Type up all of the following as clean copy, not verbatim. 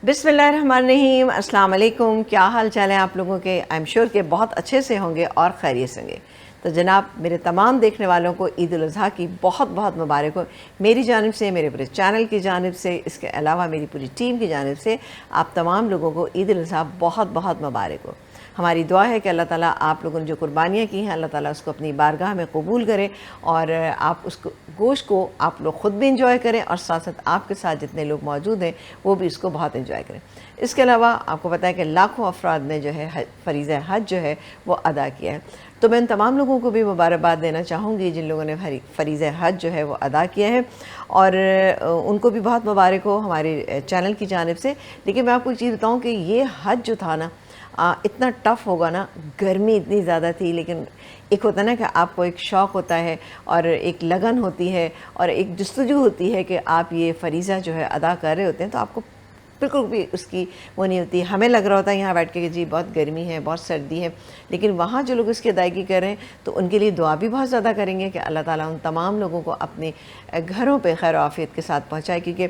बिस्मिल्लाहिर्रहमानिर्रहीम, अस्सलाम वालेकुम। क्या हाल चाल है आप लोगों के? आई एम श्योर कि बहुत अच्छे से होंगे और खैरियत से होंगे। तो जनाब, मेरे तमाम देखने वालों को ईद उल अज़हा की बहुत बहुत मुबारक हो, मेरी जानिब से, मेरे पूरे चैनल की जानिब से, इसके अलावा मेरी पूरी टीम की जानिब से आप तमाम लोगों को ईद उल अज़हा बहुत बहुत मुबारक हो। हमारी दुआ है कि अल्लाह ताला आप लोगों ने जो कुर्बानियाँ की हैं, अल्लाह ताला उसको अपनी बारगाह में कबूल करे और आप उसको गोश्त को आप लोग ख़ुद भी इंजॉय करें और साथ साथ आपके साथ जितने लोग मौजूद हैं वो भी इसको बहुत इंजॉय करें। इसके अलावा आपको पता है कि लाखों अफराद ने जो है फ़रीज़ा हज जो है वो अदा किया है। तो मैं उन तमाम लोगों को भी मुबारकबाद देना चाहूँगी जिन लोगों ने फ़रीज़ा हज जो है वो अदा किया है, और उनको भी बहुत मुबारक हो हमारे चैनल की जानिब से। लेकिन मैं आपको एक चीज़ बताऊँ कि ये हज जो था ना, इतना टफ़ होगा ना, गर्मी इतनी ज़्यादा थी, लेकिन एक होता है ना कि आपको एक शौक़ होता है और एक लगन होती है और एक जस्तजू होती है कि आप ये फ़रीज़ा जो है अदा कर रहे होते हैं, तो आपको बिल्कुल भी उसकी वो नहीं होती। हमें लग रहा होता है यहाँ बैठ के कि जी बहुत गर्मी है, बहुत सर्दी है, लेकिन वहाँ जो लोग इसकी अदायगी कर रहे हैं तो उनके लिए दुआ भी बहुत ज़्यादा करेंगे कि अल्लाह ताला उन तमाम लोगों को अपने घरों पे खैर आफ़ियत के साथ पहुँचाए। क्योंकि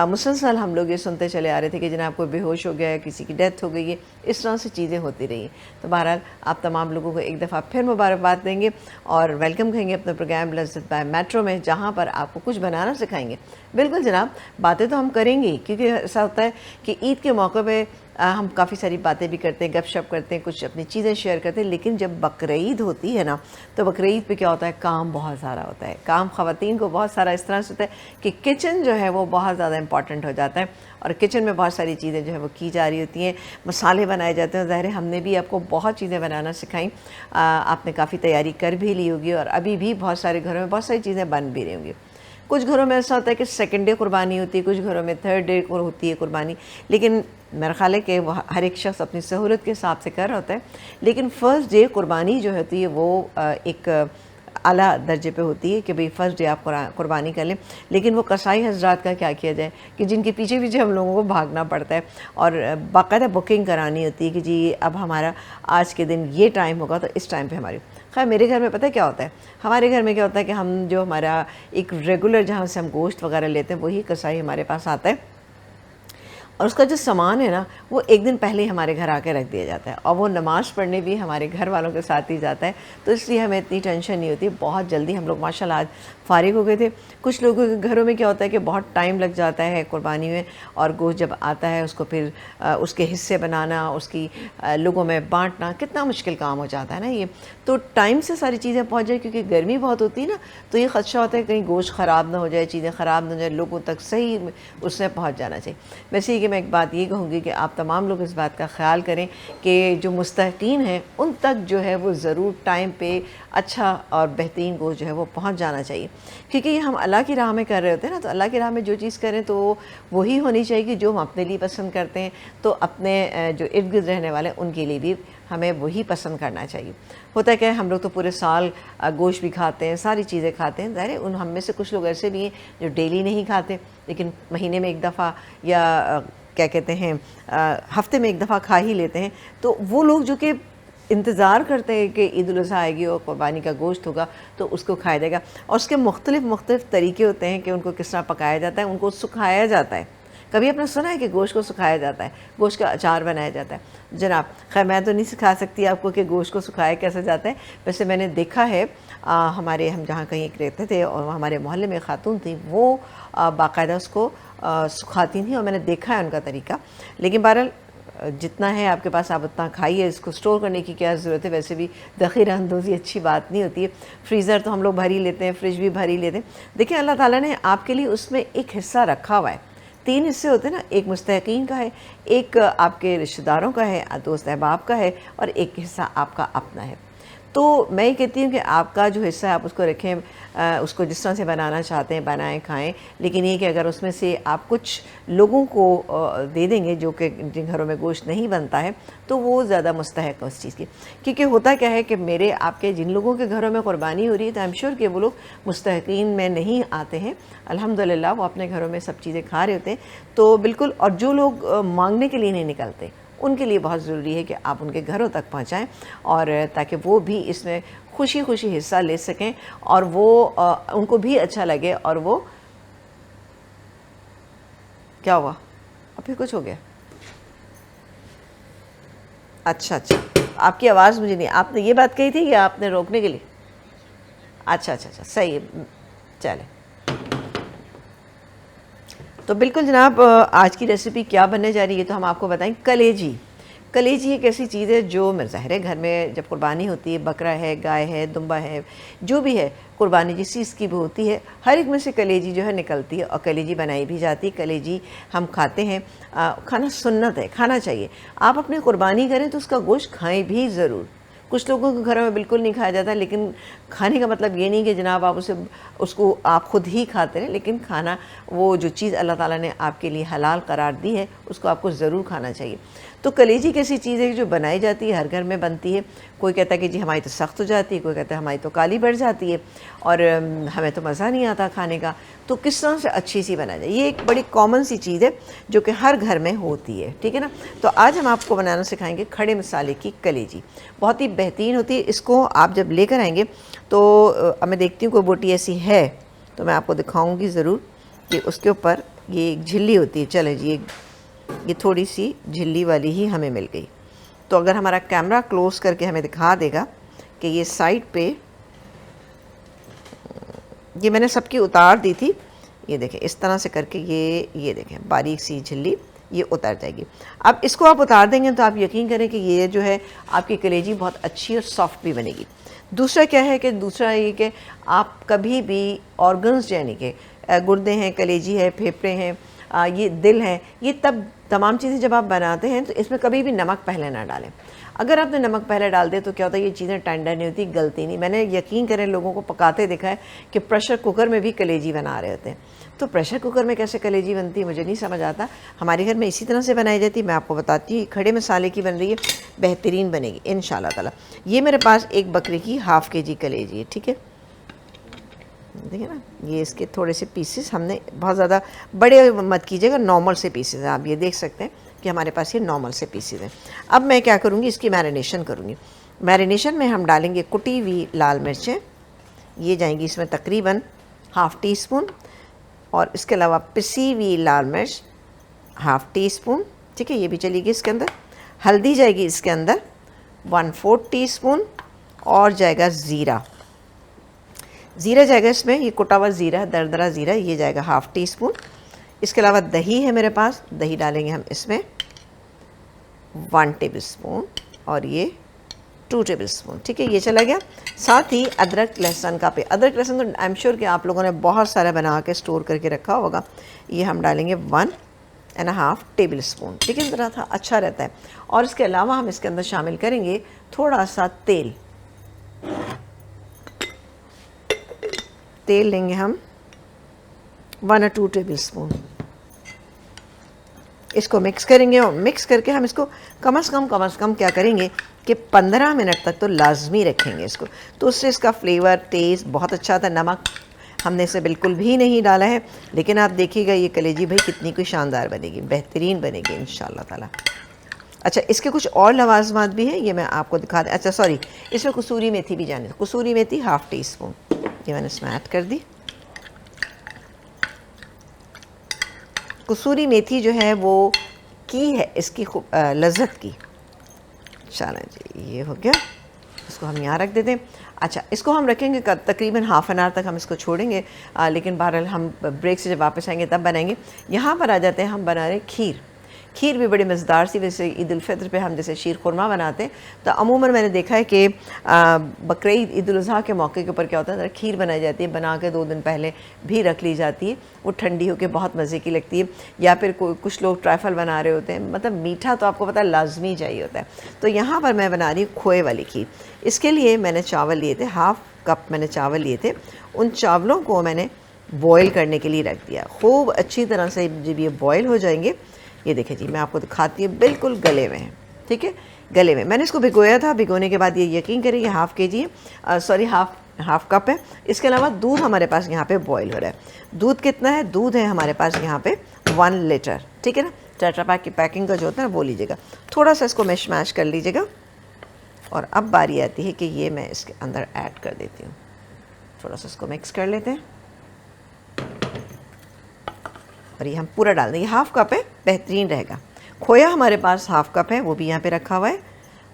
मुसलसल हम लोग ये सुनते चले आ रहे थे कि जनाब कोई बेहोश हो गया है, किसी की डेथ हो गई है, इस तरह से चीज़ें होती रही। तो बहरहाल आप तमाम लोगों को एक दफ़ा फिर मुबारकबाद देंगे और वेलकम कहेंगे अपने प्रोग्राम लज़्ज़त बाय मेट्रो में, जहाँ पर आपको कुछ बनाना सिखाएंगे। बिल्कुल जनाब, बातें तो हम करेंगे ही, क्योंकि ऐसा होता है कि ईद के मौके पे हम काफ़ी सारी बातें भी करते हैं, गपशप करते हैं, कुछ अपनी चीज़ें शेयर करते हैं। लेकिन जब बकरीद होती है ना, तो बकरीद पे क्या होता है, काम बहुत सारा होता है। काम ख़वातीन को बहुत सारा इस तरह से होता है कि किचन जो है वो बहुत ज़्यादा इंपॉर्टेंट हो जाता है और किचन में बहुत सारी चीज़ें जो है वो की जा रही होती हैं, मसाले बनाए जाते हैं। ज़ाहिर है हमने भी आपको बहुत चीज़ें बनाना सिखाई, आपने काफ़ी तैयारी कर भी ली होगी और अभी भी बहुत सारे घरों में बहुत सारी चीज़ें बन भी रही होंगी। कुछ घरों में ऐसा होता है कि सेकंड डे कुर्बानी होती है, कुछ घरों में थर्ड डे को होती है कुर्बानी। लेकिन मेरा ख़्याल है कि वह हर एक शख्स अपनी सहूलत के हिसाब से कर रहा होता है। लेकिन फ़र्स्ट डे कुर्बानी जो होती है वो एक आला दर्जे पे होती है कि भाई फ़र्स्ट डे आप कुर्बानी कर लें। लेकिन वो कसाई हज़रात का क्या किया जाए कि जिनके पीछे पीछे हम लोगों को भागना पड़ता है और बाकायदा बुकिंग करानी होती है कि जी अब हमारा आज के दिन ये टाइम होगा तो इस टाइम पे हमारी। खैर मेरे घर में पता है क्या होता है, हमारे घर में क्या होता है कि हम जो हमारा एक रेगुलर जहाँ से हम गोश्त वगैरह लेते हैं वही कसाई हमारे पास आता है और उसका जो सामान है ना वो एक दिन पहले ही हमारे घर आके रख दिया जाता है और वो नमाज़ पढ़ने भी हमारे घर वालों के साथ ही जाता है। तो इसलिए हमें इतनी टेंशन नहीं होती। बहुत जल्दी हम लोग माशाल्लाह आज फ़ारिग हो गए थे। कुछ लोगों के घरों में क्या होता है कि बहुत टाइम लग जाता है कुर्बानी में, और गोश्त जब आता है उसको फिर उसके हिस्से बनाना, उसकी लोगों में बाँटना कितना मुश्किल काम हो जाता है ना ये। तो टाइम से सारी चीज़ें पहुँच जाए, क्योंकि गर्मी बहुत होती है ना, तो ये ख़दशा होता है कहीं गोश्त ख़राब ना हो जाए, चीज़ें ख़राब ना हो जाए, लोगों तक सही उसमें पहुँच जाना चाहिए। वैसे कि मैं एक बात ये कहूँगी कि आप तमाम लोग इस बात का ख्याल करें कि जो मुस्तहिक़ीन हैं उन तक जो है वो ज़रूर टाइम पे अच्छा और बेहतरीन गोश्त जो है वो पहुँच जाना चाहिए। क्योंकि ये हम अल्लाह की राह में कर रहे होते हैं ना, तो अल्लाह की राह में जो चीज़ करें तो वही होनी चाहिए कि जो हम अपने लिए पसंद करते हैं, तो अपने जो इर्द गिर्द रहने वाले उनके लिए भी हमें वही पसंद करना चाहिए। होता है क्या है, हम लोग तो पूरे साल गोश्त भी खाते हैं, सारी चीज़ें खाते हैं। ज़ाहिर है उन हम में से कुछ लोग ऐसे भी हैं जो डेली नहीं खाते, लेकिन महीने में एक दफ़ा या क्या कहते हैं हफ्ते में एक दफ़ा खा ही लेते हैं। तो वो लोग जो कि इंतज़ार करते हैं कि ईद उल अज़हा आएगी और कुर्बानी का गोश्त होगा तो उसको खाया जाएगा, और उसके मुख्तलिफ़ तरीके होते हैं कि उनको किस तरह पकाया जाता है। उनको सुखाया जाता है। कभी आपने सुना है कि गोश्त को सुखाया जाता है, गोश्त का अचार बनाया जाता है? जनाब खैर मैं तो नहीं सिखा सकती आपको कि गोश्त को सुखाया कैसे जाता है। वैसे मैंने देखा है हमारे हम जहाँ कहीं रहते थे और हमारे मोहल्ले में ख़ातून थी, वो बाकायदा उसको सुखाती थी और मैंने देखा है उनका तरीका। लेकिन बहरहाल जितना है आपके पास आप उतना खाइए, इसको स्टोर करने की क्या ज़रूरत है। वैसे भी ज़ख़ीरा अंदोज़ी अच्छी बात नहीं होती है। फ्रीज़र तो हम लोग भर ही लेते हैं, फ्रिज भी भर ही लेते हैं। देखिए अल्लाह ताला ने आपके लिए उसमें एक हिस्सा रखा हुआ है। 3 हिस्से होते हैं ना, एक मुस्तहिक़ीन का है, एक आपके रिश्तेदारों का है, दोस्त अहबाब का है, और एक हिस्सा आपका अपना है। तो मैं ये कहती हूँ कि आपका जो हिस्सा है आप उसको रखें, उसको जिस तरह से बनाना चाहते हैं बनाएं, खाएं। लेकिन ये कि अगर उसमें से आप कुछ लोगों को दे देंगे जो कि जिन घरों में गोश्त नहीं बनता है, तो वो ज़्यादा मुस्तहक़ है उस चीज़ की। क्योंकि होता क्या है कि मेरे आपके जिन लोगों के घरों में कुर्बानी हो रही है, तो आई एम श्योर कि वो लोग मुस्तहिक़ीन में नहीं आते हैं। अल्हम्दुलिल्लाह वो अपने घरों में सब चीज़ें खा रहे होते हैं। तो बिल्कुल, और जो लोग मांगने के लिए नहीं निकलते उनके लिए बहुत ज़रूरी है कि आप उनके घरों तक पहुँचाएँ, और ताकि वो भी इसमें खुशी खुशी हिस्सा ले सकें और वो उनको भी अच्छा लगे। और वो क्या हुआ, अब फिर कुछ हो गया? अच्छा अच्छा, आपकी आवाज़ मुझे नहीं, आपने ये बात कही थी या आपने रोकने के लिए? अच्छा अच्छा अच्छा, सही है, चले। तो बिल्कुल जनाब, आज की रेसिपी क्या बनने जा रही है तो हम आपको बताएं। कलेजी। कलेजी एक ऐसी चीज़ है जो ज़ाहिर है घर में जब कुर्बानी होती है, बकरा है, गाय है, दुम्बा है, जो भी है कुर्बानी जिस चीज़ की भी होती है, हर एक में से कलेजी जो है निकलती है और कलेजी बनाई भी जाती है। कलेजी हम खाते हैं, खाना सुन्नत है, खाना चाहिए। आप अपनी कुर्बानी करें तो उसका गोश्त खाएं भी ज़रूर। कुछ लोगों के घरों में बिल्कुल नहीं खाया जाता, लेकिन खाने का मतलब ये नहीं कि जनाब आप उसको आप ख़ुद ही खाते रहें, लेकिन खाना, वो जो चीज़ अल्लाह ताला ने आपके लिए हलाल करार दी है उसको आपको ज़रूर खाना चाहिए। तो कलेजी कैसी चीज़ है जो बनाई जाती है, हर घर में बनती है। कोई कहता है कि जी हमारी तो सख्त हो जाती है, कोई कहता है हमारी तो काली बढ़ जाती है और हमें तो मज़ा नहीं आता खाने का। तो किस तरह से अच्छी सी बना जाए, ये एक बड़ी कॉमन सी चीज़ है जो कि हर घर में होती है, ठीक है ना। तो आज हम आपको बनाना सिखाएंगे खड़े मसाले की कलेजी। बहुत ही बेहतरीन होती है। इसको आप जब लेकर आएंगे तो अब मैं देखती हूँ कोई बोटी ऐसी है तो मैं आपको दिखाऊंगी ज़रूर कि उसके ऊपर ये एक झिल्ली होती है। चले जी, ये थोड़ी सी झिल्ली वाली ही हमें मिल गई। तो अगर हमारा कैमरा क्लोज करके हमें दिखा देगा कि ये साइड पे, ये मैंने सबकी उतार दी थी, ये देखें इस तरह से करके ये देखें बारीक सी झिल्ली ये उतर जाएगी। अब इसको आप उतार देंगे तो आप यकीन करें कि ये जो है आपकी कलेजी बहुत अच्छी और सॉफ्ट भी बनेगी। दूसरा क्या है कि दूसरा ये कि आप कभी भी ऑर्गन्स यानी कि गुर्दे हैं, कलेजी है, फेफड़े हैं, ये दिल है, ये तब तमाम चीज़ें जब आप बनाते हैं तो इसमें कभी भी नमक पहले ना डालें। अगर आपने नमक पहले डाल दिया तो क्या होता है, ये चीज़ें टेंडर नहीं होती, गलती नहीं। मैंने यकीन करें लोगों को पकाते देखा है कि प्रेशर कुकर में भी कलेजी बना रहे होते हैं। तो प्रेशर कुकर में कैसे कलेजी बनती है मुझे नहीं समझ आता। हमारे घर में इसी तरह से बनाई जाती है। मैं आपको बताती हूँ, खड़े मसाले की बन रही है, बेहतरीन बनेगी इंशाल्लाह ताला। ये मेरे पास एक बकरे की हाफ़ kg कलेजी है, ठीक है। देखिए ना, ये इसके थोड़े से पीसेस हमने, बहुत ज़्यादा बड़े मत कीजिएगा, नॉर्मल से पीसेस हैं। आप ये देख सकते हैं कि हमारे पास ये नॉर्मल से पीसेस हैं। अब मैं क्या करूँगी, इसकी मैरिनेशन करूँगी। मैरिनेशन में हम डालेंगे कुटी हुई लाल मिर्चें, ये जाएंगी इसमें तकरीबन ½ टीस्पून, और इसके अलावा पिसी हुई लाल मिर्च ½ टीस्पून, ठीक है, ये भी चलेगी इसके अंदर। हल्दी जाएगी इसके अंदर 1/4 टीस्पून, और जाएगा ज़ीरा, ज़ीरा जाएगा इसमें, ये कुटा हुआ ज़ीरा, दरदरा ज़ीरा, ये जाएगा ½ टीस्पून। इसके अलावा दही है मेरे पास, दही डालेंगे हम इसमें 1 टेबलस्पून, और ये 2 टेबलस्पून, ठीक है, ये चला गया। साथ ही अदरक लहसुन का पेस्ट, अदरक लहसुन तो आई एम श्योर कि आप लोगों ने बहुत सारा बना के स्टोर करके रखा होगा। ये हम डालेंगे 1.5 टेबलस्पून, ठीक है, ज़रा था अच्छा रहता है। और इसके अलावा हम इसके अंदर शामिल करेंगे थोड़ा सा तेल। तेल लेंगे हम 1 or 2 टेबलस्पून। इसको मिक्स करेंगे, और मिक्स करके हम इसको कम से कम क्या करेंगे कि 15 मिनट तक तो लाजमी रखेंगे इसको। तो उससे इसका फ्लेवर, टेस्ट बहुत अच्छा आता है। नमक हमने इसे बिल्कुल भी नहीं डाला है, लेकिन आप देखिएगा ये कलेजी भाई कितनी कोई शानदार बनेगी, बेहतरीन बनेगी इंशाल्लाह ताला। अच्छा, इसके कुछ और लवाजमात भी हैं, ये मैं आपको दिखा दें। अच्छा सॉरी, इसमें कसूरी मेथी भी जाने, कसूरी मेथी ½ टीस्पून, ये मैंने इसमें ऐड कर दी। कसूरी मेथी जो है वो की है इसकी लज़्ज़त की। चलें जी, ये हो गया, इसको हम यहाँ रख देते हैं। अच्छा, इसको हम रखेंगे तकरीबन ½ एन आवर तक हम इसको छोड़ेंगे, लेकिन बहरहाल हम ब्रेक से जब वापस आएंगे तब बनाएंगे। यहाँ पर आ जाते हैं, हम बना रहे खीर। खीर भी बड़ी मज़ेदार सी, वैसे ईद उल फितर पे हम जैसे शीर खुरमा बनाते हैं, तो अमूमन मैंने देखा है कि बकरीद ईद उल अज़हा के मौके के ऊपर क्या होता है, खीर बनाई जाती है, बना के 2 दिन पहले भी रख ली जाती है, वो ठंडी होकर बहुत मज़े की लगती है। या फिर कुछ लोग ट्राइफल बना रहे होते हैं, मतलब मीठा तो आपको पता है लाजमी चाहिए होता है। तो यहाँ पर मैं बना रही हूँ खोए वाली खीर। इसके लिए मैंने चावल लिए थे, ½ कप मैंने चावल लिए थे। उन चावलों को मैंने बॉयल करने के लिए रख दिया, खूब अच्छी तरह से। जब ये बॉयल हो जाएंगे, ये देखिए जी, मैं आपको दिखाती हूँ, बिल्कुल गले हुए हैं, ठीक है, गले में। मैंने इसको भिगोया था, भिगोने के बाद ये यकीन करें ये ½ kg है, सॉरी हाफ कप है। इसके अलावा दूध हमारे पास यहाँ पे बॉयल हो रहा है। दूध कितना है, दूध है हमारे पास यहाँ पे 1 लीटर, ठीक है ना। टेट्रा पैक की पैकिंग का जो होता है वो लीजिएगा, थोड़ा सा इसको मैश मैश कर लीजिएगा। और अब बारी आती है कि ये मैं इसके अंदर ऐड कर देती हूँ, थोड़ा सा इसको मिक्स कर लेते हैं, और ये हम पूरा डाल देंगे। ½ कप है, बेहतरीन रहेगा। खोया हमारे पास ½ कप है, वो भी यहाँ पे रखा हुआ है।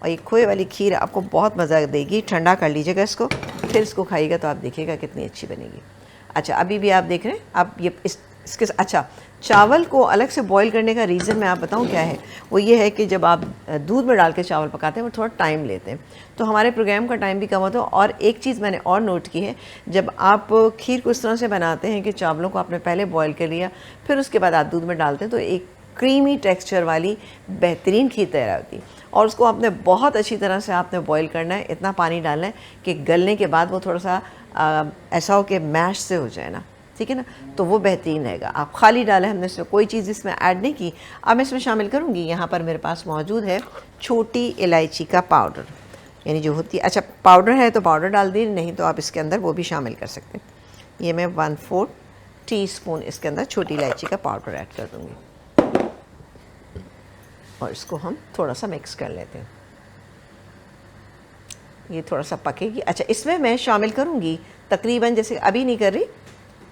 और ये खोए वाली खीर आपको बहुत मज़ा देगी। ठंडा कर लीजिएगा इसको, फिर इसको खाइएगा तो आप देखिएगा कितनी अच्छी बनेगी। अच्छा, अभी भी आप देख रहे हैं, आप ये इसके अच्छा, चावल को अलग से बॉईल करने का रीज़न मैं आप बताऊं क्या है। वो ये है कि जब आप दूध में डाल के चावल पकाते हैं वो थोड़ा टाइम लेते हैं, तो हमारे प्रोग्राम का टाइम भी कम होता है। और एक चीज़ मैंने और नोट की है, जब आप खीर को इस तरह से बनाते हैं कि चावलों को आपने पहले बॉईल कर लिया, फिर उसके बाद आप दूध में डालते हैं, तो एक क्रीमी टेक्सचर वाली बेहतरीन खीर तैयार होती है। और उसको आपने बहुत अच्छी तरह से आपने बॉईल करना है, इतना पानी डालना है कि गलने के बाद वो थोड़ा सा ऐसा हो कि मैश से हो जाए ना, ठीक है ना, तो वो बेहतरीन रहेगा। आप खाली डालें, हमने इसमें कोई चीज़ इसमें ऐड नहीं की। अब मैं इसमें शामिल करूँगी, यहाँ पर मेरे पास मौजूद है छोटी इलायची का पाउडर, यानी जो होती है, अच्छा पाउडर है तो पाउडर डाल दी, नहीं तो आप इसके अंदर वो भी शामिल कर सकते हैं। ये मैं 1/4 टीस्पून इसके अंदर छोटी इलायची का पाउडर ऐड कर दूँगी और इसको हम थोड़ा सा मिक्स कर लेते हैं। ये थोड़ा सा पकेगी। अच्छा, इसमें मैं शामिल करूँगी तकरीबन, जैसे अभी नहीं कर रही,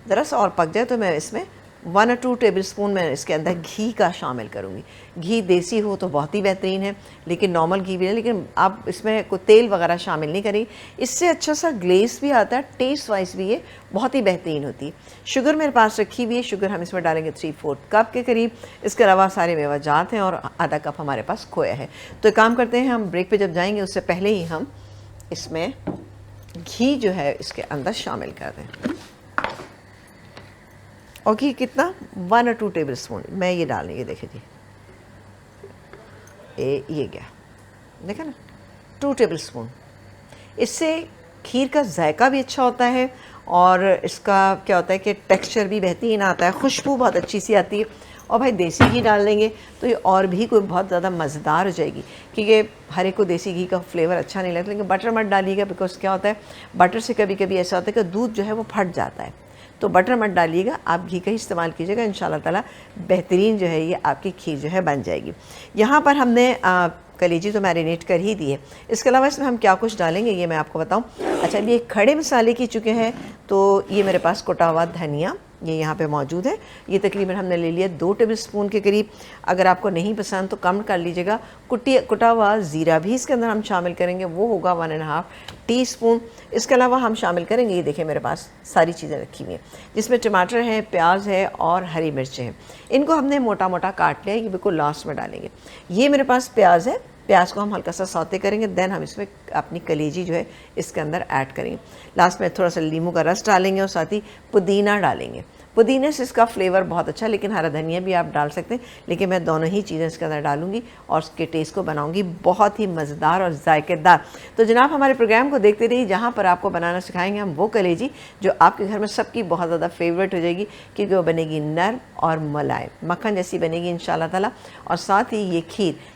ज़रा सा और पक जाए तो मैं इसमें 1 और 2 टेबल स्पून मैं इसके अंदर घी का शामिल करूँगी। घी देसी हो तो बहुत ही बेहतरीन है, लेकिन नॉर्मल घी भी है, लेकिन आप इसमें कोई तेल वगैरह शामिल नहीं करें। इससे अच्छा सा ग्लेस भी आता है, टेस्ट वाइज भी ये बहुत ही बेहतरीन होती है। शुगर मेरे पास रखी हुई है, शुगर हम इसमें डालेंगे 3/4 कप के करीब। इसके अलावा सारे मेवाजात हैं और आधा कप हमारे पास खोया है। तो एक काम करते हैं, हम ब्रेक पर जब जाएँगे उससे पहले ही हम इसमें घी जो है इसके अंदर शामिल कर दें। और घी कितना, 1 और 2 टेबल स्पून मैं ये डालनी, ये देखिए जी, ये गया, देखा ना, 2 टेबल स्पून। इससे खीर का जायका भी अच्छा होता है और इसका क्या होता है कि टेक्सचर भी बेहतरीन आता है, खुशबू बहुत अच्छी सी आती है। और भाई देसी घी डाल लेंगे तो ये और भी कोई बहुत ज़्यादा मज़ेदार हो जाएगी, क्योंकि हर एक को देसी घी का फ्लेवर अच्छा नहीं लगता। लेकिन बटर मत डालिएगा, बिकॉज क्या होता है, बटर से कभी कभी ऐसा होता है कि दूध जो है वो फट जाता है, तो बटर मत डालिएगा, आप घी का ही इस्तेमाल कीजिएगा। इंशाल्लाह ताला बेहतरीन जो है ये आपकी खीर जो है बन जाएगी। यहाँ पर हमने कलेजी तो मैरिनेट कर ही दी है। इसके अलावा इसमें हम क्या कुछ डालेंगे ये मैं आपको बताऊँ। अच्छा, ये खड़े मसाले की चुके हैं, तो ये मेरे पास कुटा हुआ धनिया ये यहाँ पे मौजूद है। ये तकरीबन हमने ले लिया 2 टेबल स्पून के करीब। अगर आपको नहीं पसंद तो कम कर लीजिएगा। कुटा हुआ ज़ीरा भी इसके अंदर हम शामिल करेंगे, वो होगा 1.5 टीस्पून। इसके अलावा हम शामिल करेंगे, ये देखिए मेरे पास सारी चीज़ें रखी हुई हैं, जिसमें टमाटर है, प्याज है और हरी मिर्चें हैं। इनको हमने मोटा मोटा काट लिया है, ये बिल्कुल लास्ट में डालेंगे। ये मेरे पास प्याज है, प्याज को हम हल्का सा सौते करेंगे, देन हम इसमें अपनी कलेजी जो है इसके अंदर ऐड करेंगे। लास्ट में थोड़ा सा नींबू का रस डालेंगे और साथ ही पुदीना डालेंगे। पुदीने से इसका फ्लेवर बहुत अच्छा, लेकिन हरा धनिया भी आप डाल सकते हैं, लेकिन मैं दोनों ही चीज़ें इसके अंदर डालूंगी और उसके टेस्ट को बनाऊंगी बहुत ही मज़ेदार और जायकेदार। तो जनाब हमारे प्रोग्राम को देखते रहिए, जहाँ पर आपको बनाना सिखाएंगे हम वो कलेजी जो आपके घर में सबकी बहुत ज़्यादा फेवरेट हो जाएगी, क्योंकि वो बनेगी नर्म और मुलायम, मक्खन जैसी बनेगी इंशाल्लाह ताला। और साथ ही ये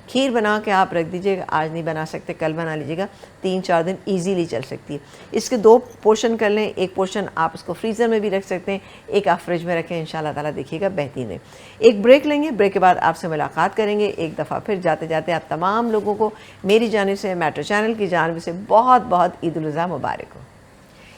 खीर बना के आप रख दीजिएगा, आज नहीं बना सकते कल बना लीजिएगा, 3-4 दिन ईजीली चल सकती है। इसके 2 पोर्शन कर लें, एक पोर्शन आप इसको फ्रीज़र में भी रख सकते हैं, एक आप फ्रिज में रखें, इंशाल्लाह ताला देखिएगा बेहतरीन है। एक ब्रेक लेंगे, ब्रेक के बाद आपसे मुलाकात करेंगे एक दफ़ा फिर। जाते जाते आप तमाम लोगों को मेरी जानिब से, मेट्रो चैनल की जानिब से बहुत बहुत ईद उल अज़हा मुबारक हो।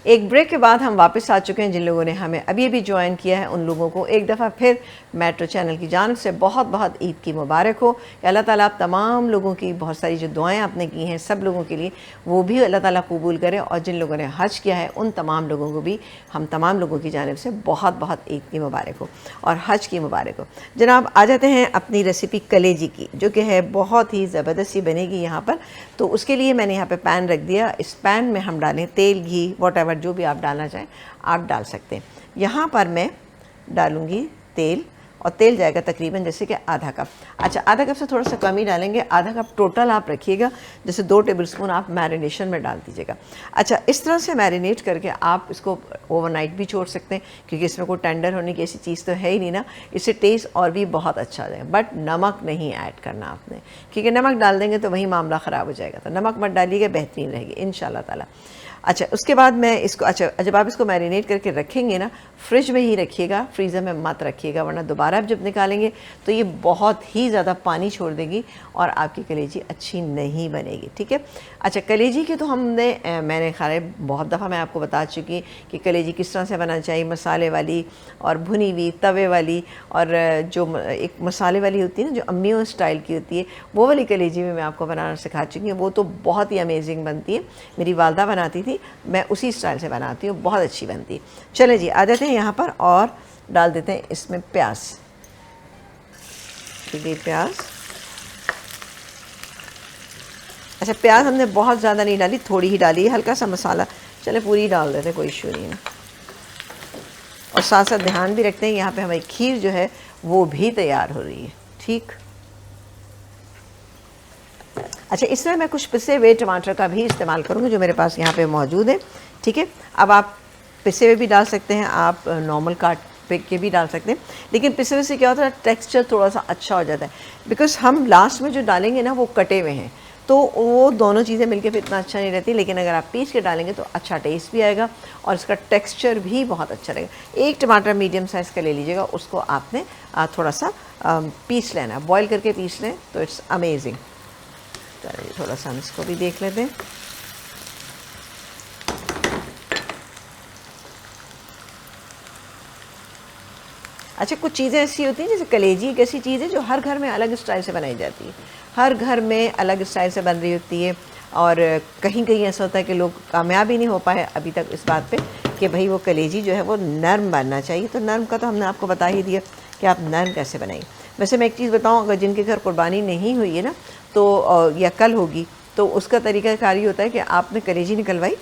एक ब्रेक के बाद हम वापस आ चुके हैं। जिन लोगों ने हमें अभी अभी ज्वाइन किया है उन लोगों को एक दफ़ा फिर मेट्रो चैनल की जानिब से बहुत बहुत ईद की मुबारक हो। अल्लाह ताला आप तमाम लोगों की बहुत सारी जो दुआएं आपने की हैं सब लोगों के लिए, वो भी अल्लाह ताला कबूल करे। और जिन लोगों ने हज किया है उन तमाम लोगों को भी हम तमाम लोगों की जानिब से बहुत बहुत ईद की मुबारक हो और हज की मुबारक हो। जनाब आ जाते हैं अपनी रेसिपी कलेजी की, जो कि है बहुत ही ज़बरदस्त सी बनेगी यहाँ पर। तो उसके लिए मैंने यहाँ पर पैन रख दिया। इस पैन में हम डालें तेल, घी, वॉट जो भी आप डालना चाहें आप डाल सकते हैं। यहाँ पर मैं डालूँगी तेल, और तेल जाएगा तकरीबन जैसे कि आधा कप। अच्छा, आधा कप से थोड़ा सा कम ही डालेंगे, आधा कप टोटल आप रखिएगा, जैसे 2 टेबल स्पून आप मैरिनेशन में डाल दीजिएगा। अच्छा, इस तरह से मैरिनेट करके आप इसको ओवरनाइट भी छोड़ सकते हैं, क्योंकि इसमें कोई टेंडर होने की ऐसी चीज़ तो है ही नहीं ना। इससे टेस्ट और भी बहुत अच्छा आ जाएगा। बट नमक नहीं ऐड करना आपने, क्योंकि नमक डाल देंगे तो वही मामला ख़राब हो जाएगा। तो नमक मत डालिएगा, बेहतरीन रहेगी इंशाल्लाह ताला। अच्छा उसके बाद मैं इसको, अच्छा जब आप इसको मैरिनेट करके रखेंगे ना, फ्रिज में ही रखिएगा, फ्रीज़र में मत रखिएगा, वरना दोबारा आप जब निकालेंगे तो ये बहुत ही ज़्यादा पानी छोड़ देगी और आपकी कलेजी अच्छी नहीं बनेगी, ठीक है। अच्छा कलेजी की तो मैंने खाने बहुत दफ़ा मैं आपको बता चुकी कि कलेजी किस तरह से बनाना चाहिए, मसाले वाली और भुनी हुई तवे वाली, और जो एक मसाले वाली होती है ना जो अम्मियों स्टाइल की होती है, वो वाली कलेजी भी मैं आपको बनाना सिखा चुकी हूँ। वो तो बहुत ही अमेजिंग बनती है, मेरी वालदा बनाती थी, मैं उसी स्टाइल से बनाती हूँ, बहुत अच्छी बनती है। चले जी आ जाते हैं यहाँ पर और डाल देते हैं इसमें प्याज, प्याज। अच्छा प्याज हमने बहुत ज़्यादा नहीं डाली, थोड़ी ही डाली है, हल्का सा मसाला, चले पूरी डाल देते हैं, कोई इशू नहीं है। और साथ साथ ध्यान भी रखते हैं यहाँ पे हमारी खीर जो है वो भी तैयार हो रही है, ठीक। अच्छा इसमें मैं कुछ पिसे हुए टमाटर का भी इस्तेमाल करूँगी जो मेरे पास यहाँ पे मौजूद है, ठीक है। अब आप पिसे हुए भी डाल सकते हैं, आप नॉर्मल काट के भी डाल सकते हैं, लेकिन पिसे हुए से क्या होता है टेक्सचर थोड़ा सा अच्छा हो जाता है, बिकॉज़ हम लास्ट में जो डालेंगे ना वो कटे हुए हैं, तो वो दोनों चीज़ें मिलके फिर इतना अच्छा नहीं रहती। लेकिन अगर आप पीस के डालेंगे तो अच्छा टेस्ट भी आएगा और इसका टेक्सचर भी बहुत अच्छा रहेगा। एक टमाटर मीडियम साइज़ का ले लीजिएगा, उसको आपने थोड़ा सा पीस लेना, बॉईल करके पीस लें तो इट्स अमेजिंग। चलिए थोड़ा सा हम इसको भी देख लेते हैं। अच्छा कुछ चीज़ें ऐसी होती हैं जैसे कलेजी एक ऐसी चीज़ है जो हर घर में अलग स्टाइल से बनाई जाती है, हर घर में अलग स्टाइल से बन रही होती है, और कहीं कहीं ऐसा होता है कि लोग कामयाब ही नहीं हो पाए अभी तक इस बात पे कि भाई वो कलेजी जो है वो नरम बनना चाहिए। तो नरम का तो हमने आपको बता ही दिया कि आप नरम कैसे बनाइए। वैसे मैं एक चीज़ बताऊँ, अगर जिनके घर कुर्बानी नहीं हुई है ना तो या कल होगी, तो उसका तरीक़ाकार ये होता है कि आपने कलेजी निकलवाई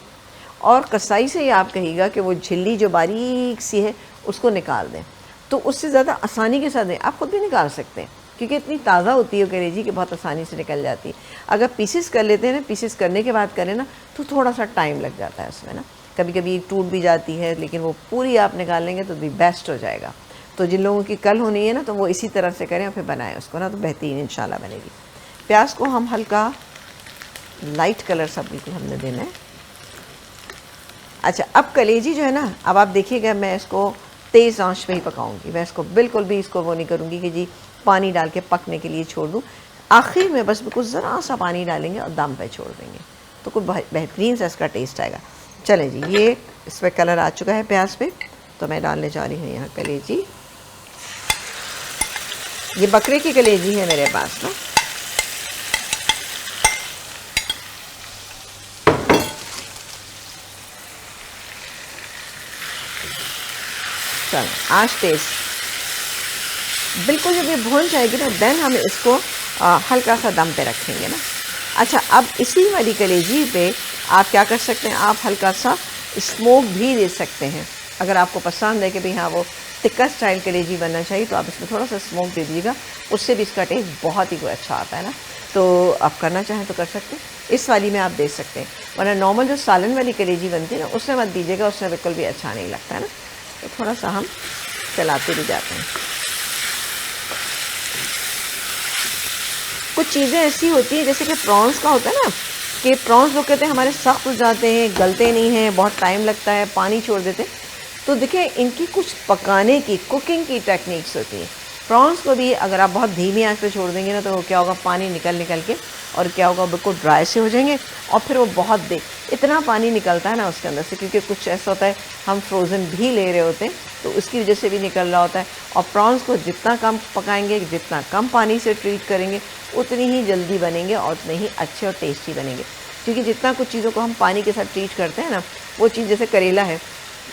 और कसाई से ही आप कहिएगा कि वो झिल्ली जो बारीक सी है उसको निकाल दें, तो उससे ज़्यादा आसानी के साथ आप ख़ुद भी निकाल सकते हैं, क्योंकि इतनी ताज़ा होती है कलेजी कि बहुत आसानी से निकल जाती है। अगर पीसेस कर लेते हैं ना, पीसेस करने के बाद करें ना तो थोड़ा सा टाइम लग जाता है उसमें ना, कभी कभी टूट भी जाती है, लेकिन वो पूरी आप निकाल लेंगे तो भी बेस्ट हो जाएगा। तो जिन लोगों की कल होनी है ना तो वो इसी तरह से करें और फिर बनाएं उसको ना, तो बेहतरीन इंशाल्लाह बनेगी। प्याज को हम हल्का लाइट कलर सब बिल्कुल हमने देना है। अच्छा अब कलेजी जो है ना, अब आप देखिएगा मैं इसको तेज़ आंच पे ही पकाऊंगी, मैं इसको बिल्कुल भी इसको वो नहीं करूँगी कि जी पानी डाल के पकने के लिए छोड़ दूँ। आखिर में बस बिल्कुल ज़रा सा पानी डालेंगे और दम पे छोड़ देंगे तो कुछ बेहतरीन सा इसका टेस्ट आएगा। चलें जी, ये इस पर कलर आ चुका है प्याज पे, तो मैं डालने जा रही हूँ यहाँ कलेजी। ये बकरे की कलेजी है मेरे पास ना। चल आज तेज़ बिल्कुल जब ये भून जाएगी ना देन हम इसको हल्का सा दम पे रखेंगे ना। अच्छा अब इसी वाली कलेजी पे आप क्या कर सकते हैं, आप हल्का सा स्मोक भी दे सकते हैं। अगर आपको पसंद है कि भाई हाँ वो टिक्का स्टाइल कलेजी बनना चाहिए तो आप इसमें थोड़ा सा स्मोक दे दीजिएगा, उससे भी इसका टेस्ट बहुत ही अच्छा आता है ना। तो आप करना चाहें तो कर सकते हैं, इस वाली में आप दे सकते हैं, वरना नॉर्मल जो सालन वाली कलेजी बनती है ना उसमें मत दीजिएगा, उसमें बिल्कुल भी अच्छा नहीं लगता है ना। तो थोड़ा सा हम चलाते भी जाते हैं। कुछ चीज़ें ऐसी होती हैं जैसे कि प्रॉन्स का होता है ना, कि प्रॉन्स लोग कहते हैं हमारे सख्त हो जाते हैं, गलते नहीं हैं, बहुत टाइम लगता है, पानी छोड़ देते हैं। तो देखिए इनकी कुछ पकाने की कुकिंग की टेक्निक्स होती हैं। प्रॉन्स को भी अगर आप बहुत धीमी आंच पे छोड़ देंगे ना तो क्या होगा, पानी निकल के और क्या होगा बिल्कुल ड्राई से हो जाएंगे, और फिर वो बहुत इतना पानी निकलता है ना उसके अंदर से, क्योंकि कुछ ऐसा होता है हम फ्रोज़न भी ले रहे होते हैं तो उसकी वजह से भी निकल रहा होता है। और प्रॉन्स को जितना कम पकाएंगे, जितना कम पानी से ट्रीट करेंगे, उतनी ही जल्दी बनेंगे और उतने ही अच्छे और टेस्टी बनेंगे। क्योंकि जितना कुछ चीज़ों को हम पानी के साथ ट्रीट करते हैं ना, वो चीज़ जैसे करेला है,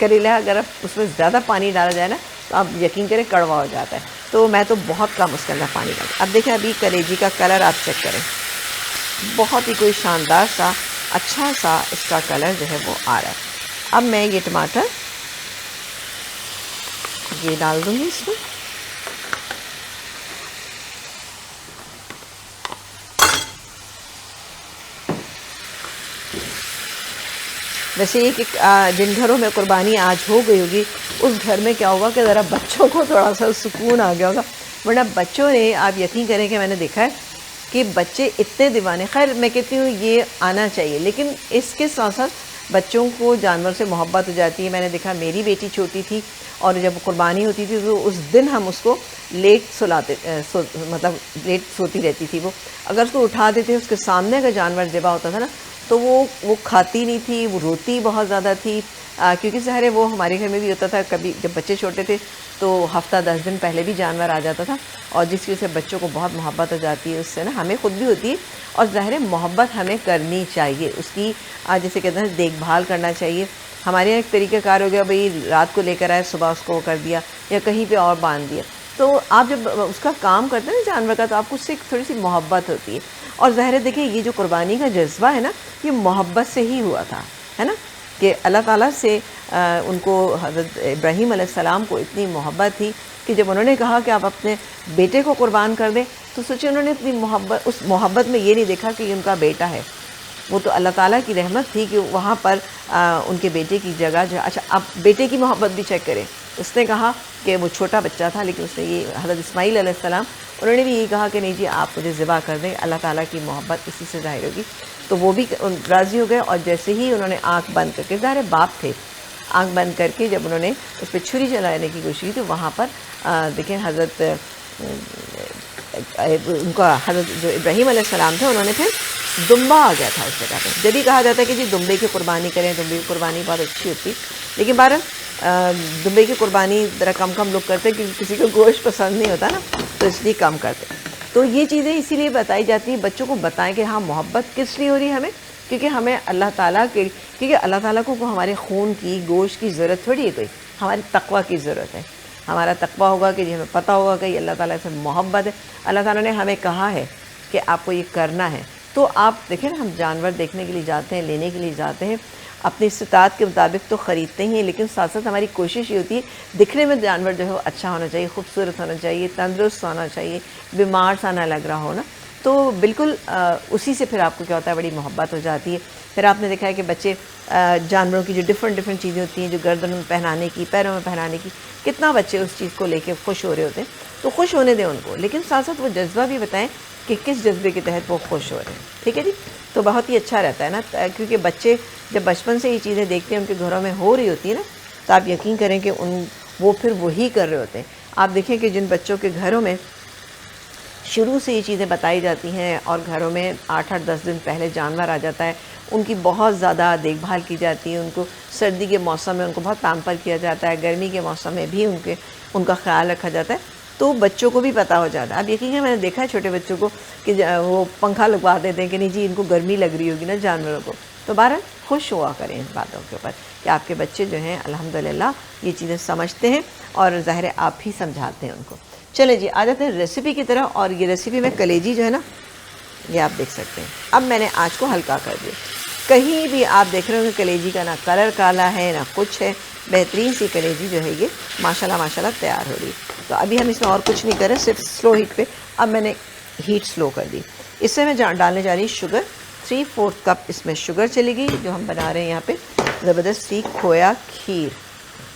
करेला अगर आप उसमें ज़्यादा पानी डाला जाए ना तो आप यकीन करें कड़वा हो जाता है। तो मैं तो बहुत कम उसके अंदर पानी डालती। अब देखिए अभी कलेजी का कलर आप चेक करें, बहुत ही कोई शानदार सा अच्छा सा इसका कलर जो है वो आ रहा है। अब मैं ये टमाटर ये डाल दूँगी इसमें। वैसे ये कि जिन घरों में कुर्बानी आज हो गई होगी उस घर में क्या होगा कि ज़रा बच्चों को थोड़ा सा सुकून आ गया होगा, वरना बच्चों ने, आप यकीन करें कि मैंने देखा है कि बच्चे इतने दीवाने, खैर मैं कहती हूँ ये आना चाहिए, लेकिन इसके साथ साथ बच्चों को जानवर से मोहब्बत हो जाती है। मैंने देखा मेरी बेटी छोटी थी और जब कुर्बानी होती थी तो उस दिन हम उसको लेट मतलब लेट सोती रहती थी। वो अगर उसको उठा देते उसके सामने अगर जानवर ज़िबा होता था ना तो वो खाती नहीं थी, वो रोती बहुत ज़्यादा थी। क्योंकि ज़ाहिर है वो हमारे घर में भी होता था, कभी जब बच्चे छोटे थे तो हफ़्ता 10 दिन पहले भी जानवर आ जाता था और जिसकी वजह से बच्चों को बहुत मोहब्बत हो जाती है उससे ना, हमें ख़ुद भी होती है। और ज़ाहिर है मोहब्बत हमें करनी चाहिए, उसकी जैसे कहते हैं देखभाल करना चाहिए। हमारे यहाँ एक तरीक़ाकार हो गया, भाई रात को लेकर आए सुबह उसको कर दिया या कहीं पे और बांध दिया। तो आप जब उसका काम करते हैं ना जानवर का, तो आपको उससे थोड़ी सी मोहब्बत होती है। और ज़ाहिर है देखिए ये जो कुर्बानी का जज्बा है ना, ये मोहब्बत से ही हुआ था, है ना, कि अल्लाह ताला से उनको हज़रत इब्राहीम अलैहिस्सलाम को इतनी मोहब्बत थी कि जब उन्होंने कहा कि आप अपने बेटे को कुर्बान कर दें, तो सोचिए उन्होंने अपनी मोहब्बत, उस मोहब्बत में ये नहीं देखा कि उनका बेटा है, वो तो अल्लाह ताला की रहमत थी कि वहाँ पर उनके बेटे की जगह जो। अच्छा, अब बेटे की मोहब्बत भी चेक करें। उसने कहा कि वो छोटा बच्चा था लेकिन उसने ये हज़रत इस्माईल अलैहिस्सलाम उन्होंने भी यही कहा कि नहीं जी आप मुझे ज़िबा कर दें, अल्लाह ताला की मोहब्बत इसी से ज़ाहिर होगी। तो वो भी राज़ी हो गए और जैसे ही उन्होंने आँख बंद करके, ज़ाहिर बाप थे, आँख बंद करके जब उन्होंने उस पर छुरी चलाने की कोशिश की तो वहाँ पर देखें हज़रत उनका हज़रत जो इब्राहीम अलैहिस्सलाम थे उन्होंने फिर दुम्बा आ गया था उस जगह पर। जब भी कहा जाता है कि जी दुम्बे की कुर्बानी करें, दुम्बे की कुर्बानी बहुत अच्छी होती, लेकिन बहरहाल दुम्बे की कुर्बानी ज़रा कम लोग करते हैं क्योंकि किसी को गोश्त पसंद नहीं होता ना, तो इसलिए कम करते हैं। तो ये चीज़ें इसीलिए बताई जाती हैं, बच्चों को बताएं कि हाँ मोहब्बत किस लिए हो रही है हमें, क्योंकि हमें अल्लाह ताला के, क्योंकि अल्लाह ताला को हमारे खून की गोश्त की ज़रूरत थोड़ी है, कोई हमारी तक़वा की ज़रूरत है। हमारा तक़वा होगा कि जी हमें पता होगा कि अल्लाह ताला से मोहब्बत है, अल्लाह ताला ने हमें कहा है कि आपको ये करना है। तो आप देखें ना, हम जानवर देखने के लिए जाते हैं, लेने के लिए जाते हैं, अपनी इस्तात के मुताबिक तो ख़रीदते ही हैं, लेकिन साथ साथ हमारी कोशिश ये होती है दिखने में जानवर जो है वो अच्छा होना चाहिए, खूबसूरत होना चाहिए, तंदुरुस्त होना चाहिए, बीमार सा ना लग रहा हो ना। तो बिल्कुल उसी से फिर आपको क्या होता है, बड़ी मोहब्बत हो जाती है। फिर आपने देखा है कि बच्चे जानवरों की जो डिफरेंट चीज़ें होती हैं, जो गर्दन में पहनाने की, पैरों में पहनाने की, कितना बच्चे उस चीज़ को लेके खुश हो रहे होते हैं। तो खुश होने दें उनको, लेकिन साथ साथ वो जज्बा भी बताएं कि किस जज्बे के तहत वो खुश हो रहे हैं। ठीक है जी, तो बहुत ही अच्छा रहता है ना, क्योंकि बच्चे जब बचपन से ये चीज़ें देखते हैं, उनके घरों में हो रही होती है ना, तो आप यकीन करें कि वो फिर वही कर रहे होते हैं। आप देखें कि जिन बच्चों के घरों में शुरू से ये चीज़ें बताई जाती हैं और घरों में 8-8 10 दिन पहले जानवर आ जाता है, उनकी बहुत ज़्यादा देखभाल की जाती है, उनको सर्दी के मौसम में उनको बहुत पैम्पर किया जाता है, गर्मी के मौसम में भी उनका ख्याल रखा जाता है, तो बच्चों को भी पता हो जाता है। अब यकीन है मैंने देखा है छोटे बच्चों को कि वो पंखा लगवा देते हैं कि नहीं जी इनको गर्मी लग रही होगी ना जानवरों को। तो बहरहाल खुश हुआ करें इस बातों के ऊपर कि आपके बच्चे जो हैं अल्हम्दुलिल्लाह ये चीज़ें समझते हैं और ज़ाहिर है आप ही समझाते हैं उनको। चले जी आ जाते हैं रेसिपी की तरह, और ये रेसिपी में कलेजी जो है ना, ये आप देख सकते हैं। अब मैंने आँच को हल्का कर दिया, कहीं भी आप देख रहे होंगे कलेजी का ना कलर काला है ना कुछ है, बेहतरीन सी कलेजी जो है ये माशाल्लाह तैयार हो रही है। तो अभी हम इसमें और कुछ नहीं कर रहे, सिर्फ स्लो हीट पे। अब मैंने हीट स्लो कर दी। इससे मैं डालने जा रही शुगर, 3/4 कप इसमें शुगर चलेगी, जो हम बना रहे हैं यहाँ पे ज़बरदस्त सी खोया खीर,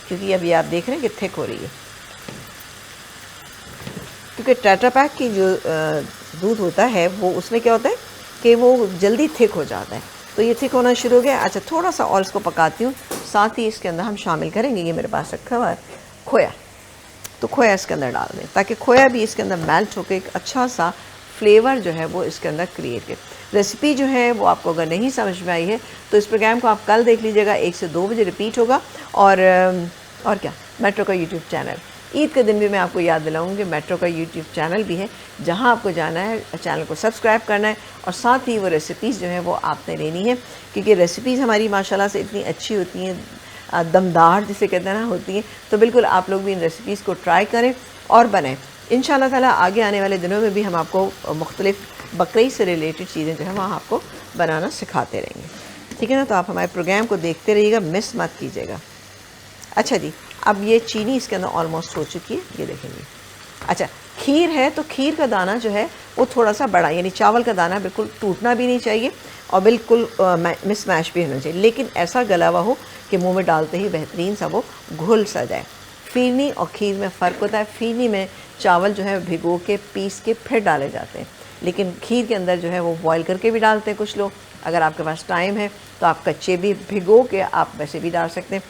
क्योंकि अभी आप देख रहे हैं कि थिक हो रही है, क्योंकि टेट्रा पैक की जो दूध होता है वो उसमें क्या होता है कि वो जल्दी थिक हो जाता है। तो ये थिक होना शुरू हो गया। अच्छा, थोड़ा सा और इसको पकाती हूँ, साथ ही इसके अंदर हम शामिल करेंगे, ये मेरे पास रखा हुआ है खोया, तो खोया इसके अंदर डाल दें ताकि खोया भी इसके अंदर मेल्ट होकर एक अच्छा सा फ्लेवर जो है वो इसके अंदर क्रिएट करे। रेसिपी जो है वो आपको अगर नहीं समझ में आई है तो इस प्रोग्राम को आप कल देख लीजिएगा, 1 से 2 बजे रिपीट होगा। और क्या, मेट्रो का यूट्यूब चैनल, ईद के दिन भी मैं आपको याद दिलाऊंगी कि मेट्रो का यूट्यूब चैनल भी है, जहां आपको जाना है, चैनल को सब्सक्राइब करना है और साथ ही वो रेसिपीज़ जो है वो आपने लेनी है, क्योंकि रेसिपीज़ हमारी माशाल्लाह से इतनी अच्छी होती हैं, दमदार जिसे कहते हैं ना होती हैं। तो बिल्कुल आप लोग भी इन रेसिपीज़ को ट्राई करें और बनाएं। इंशाअल्लाह ताला आगे आने वाले दिनों में भी हम आपको मुख्तलिफ बकरीद से रिलेटेड चीज़ें जो है वहाँ आपको बनाना सिखाते रहेंगे। ठीक है ना, तो आप हमारे प्रोग्राम को देखते रहिएगा, मिस मत कीजिएगा। अच्छा जी, अब ये चीनी इसके अंदर ऑलमोस्ट हो चुकी है, ये देखेंगे। अच्छा, खीर है तो खीर का दाना जो है वो थोड़ा सा बड़ा, यानी चावल का दाना बिल्कुल टूटना भी नहीं चाहिए और बिल्कुल मिसमैश भी होना चाहिए, लेकिन ऐसा गला हुआ हो कि मुंह में डालते ही बेहतरीन सा वो घुल सा जाए। फीरनी और खीर में फ़र्क होता है, फीरनी में चावल जो है भिगो के पीस के फिर डाले जाते हैं, लेकिन खीर के अंदर जो है वो बॉईल करके भी डालते हैं कुछ लोग। अगर आपके पास टाइम है तो आप कच्चे भी भिगो के आप वैसे भी डाल सकते हैं।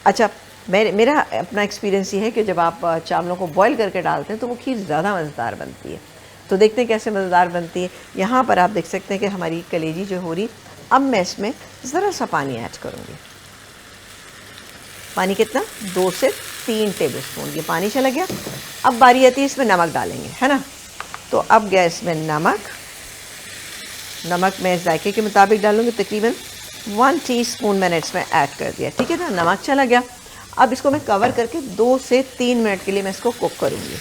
अच्छा, मेरा अपना एक्सपीरियंस ये है कि जब आप चावलों को बॉईल करके डालते हैं तो वो खीर ज़्यादा मज़ेदार बनती है। तो देखते हैं कैसे मज़ेदार बनती है। यहाँ पर आप देख सकते हैं कि हमारी कलेजी जो हो रही, अब मैं इसमें ज़रा सा पानी ऐड करूँगी। पानी कितना? 2 से 3 टेबलस्पून ये पानी चला गया। अब बारी आती है इसमें नमक डालेंगे, है ना। तो अब गया इसमें नमक मैं जायके के मुताबिक डालूँगी, तकरीबन 1 टीस्पून मैंने इसमें ऐड कर दिया, ठीक है ना। नमक चला गया। अब इसको मैं कवर करके 2 से 3 मिनट के लिए मैं इसको कुक करूँगी